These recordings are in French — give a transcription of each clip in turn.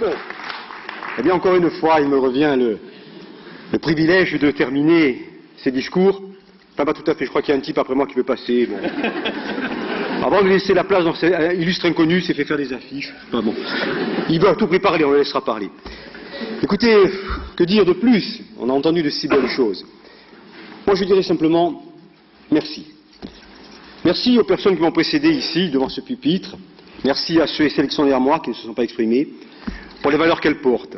Bon. Eh bien, encore une fois, il me revient le privilège de terminer ces discours. Enfin, pas tout à fait, je crois qu'il y a un type après moi qui veut passer. Bon. Avant de laisser la place dans cet illustre inconnu, s'est fait faire des affiches. Enfin, bon. Il doit tout préparer, on le laissera parler. Écoutez, que dire de plus? On a entendu de si belles choses. Moi, je dirais simplement merci. Merci aux personnes qui m'ont précédé ici, devant ce pupitre. Merci à ceux et celles qui sont derrière moi, qui ne se sont pas exprimés, pour les valeurs qu'elles portent.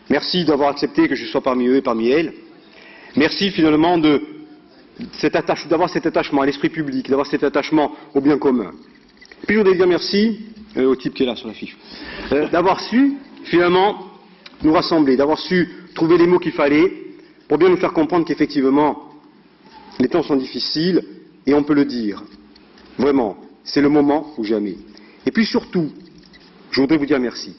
Merci d'avoir accepté que je sois parmi eux et parmi elles. Merci finalement d'avoir cet attachement à l'esprit public, d'avoir cet attachement au bien commun. Puis je voudrais dire merci au type qui est là sur la fiche, d'avoir su finalement nous rassembler, d'avoir su trouver les mots qu'il fallait pour bien nous faire comprendre qu'effectivement les temps sont difficiles et on peut le dire. Vraiment, c'est le moment ou jamais. Et puis surtout, je voudrais vous dire merci.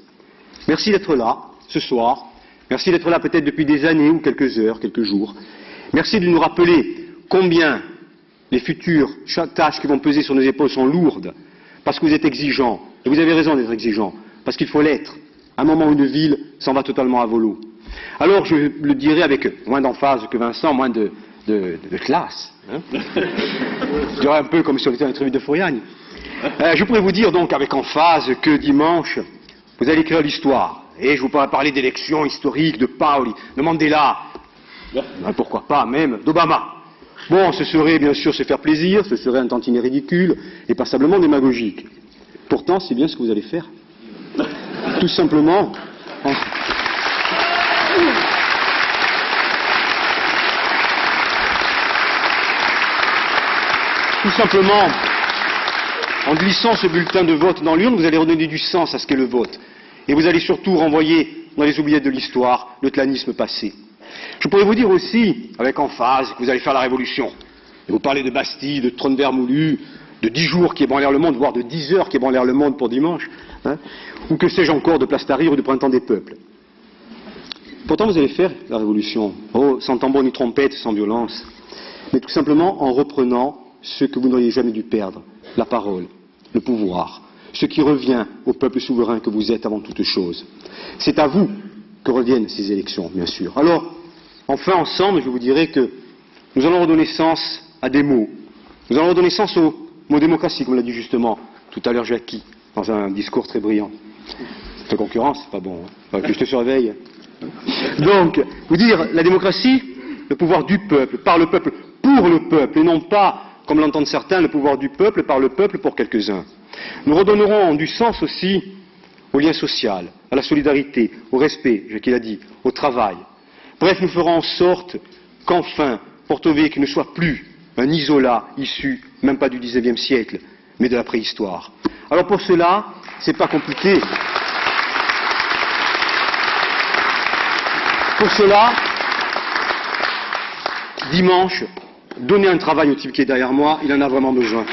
Merci d'être là ce soir. Merci d'être là peut-être depuis des années ou quelques heures, quelques jours. Merci de nous rappeler combien les futures tâches qui vont peser sur nos épaules sont lourdes, parce que vous êtes exigeants, et vous avez raison d'être exigeants, parce qu'il faut l'être, à un moment où une ville s'en va totalement à volo. Alors je le dirai avec moins d'emphase que Vincent, moins de classe. Hein. Je dirais un peu comme si on était dans la tribu de Fouriagne. Je pourrais vous dire donc avec emphase que dimanche, vous allez écrire l'histoire. Et je vous pourrais parler d'élections historiques, de Paoli, de Mandela, pourquoi pas même d'Obama. Bon, ce serait bien sûr se faire plaisir, ce serait un tantinet ridicule et passablement démagogique. Pourtant, c'est bien ce que vous allez faire. Tout simplement... Tout simplement, en glissant ce bulletin de vote dans l'urne, vous allez redonner du sens à ce qu'est le vote. Et vous allez surtout renvoyer dans les oubliettes de l'histoire le clanisme passé. Je pourrais vous dire aussi, avec emphase, que vous allez faire la révolution. Et vous parlez de Bastille, de trône vermoulu, de 10 jours qui ébranlèrent le monde, voire de 10 heures qui ébranlèrent le monde pour dimanche, hein, ou que sais-je encore de Place Tahrir ou du Printemps des peuples. Pourtant, vous allez faire la révolution, sans tambour ni trompette, sans violence, mais tout simplement en reprenant ce que vous n'auriez jamais dû perdre, la parole, le pouvoir, ce qui revient au peuple souverain que vous êtes avant toute chose. C'est à vous que reviennent ces élections, bien sûr. Alors, enfin, ensemble, je vous dirais que nous allons redonner sens à des mots. Nous allons redonner sens au mot démocratie, comme l'a dit justement tout à l'heure Jackie, dans un discours très brillant. Cette concurrence, c'est pas bon, hein. Que je te surveille. Donc, vous dire, la démocratie, le pouvoir du peuple, par le peuple, pour le peuple, et non pas, comme l'entendent certains, le pouvoir du peuple, par le peuple, pour quelques-uns. Nous redonnerons du sens aussi au lien social, à la solidarité, au respect, Jacques l'a dit, au travail. Bref, nous ferons en sorte qu'enfin, Porto-Vecchio ne soit plus un isolat issu, même pas du XIXe siècle, mais de la préhistoire. Alors pour cela, c'est pas compliqué. Pour cela, dimanche, donnez un travail au type qui est derrière moi, il en a vraiment besoin.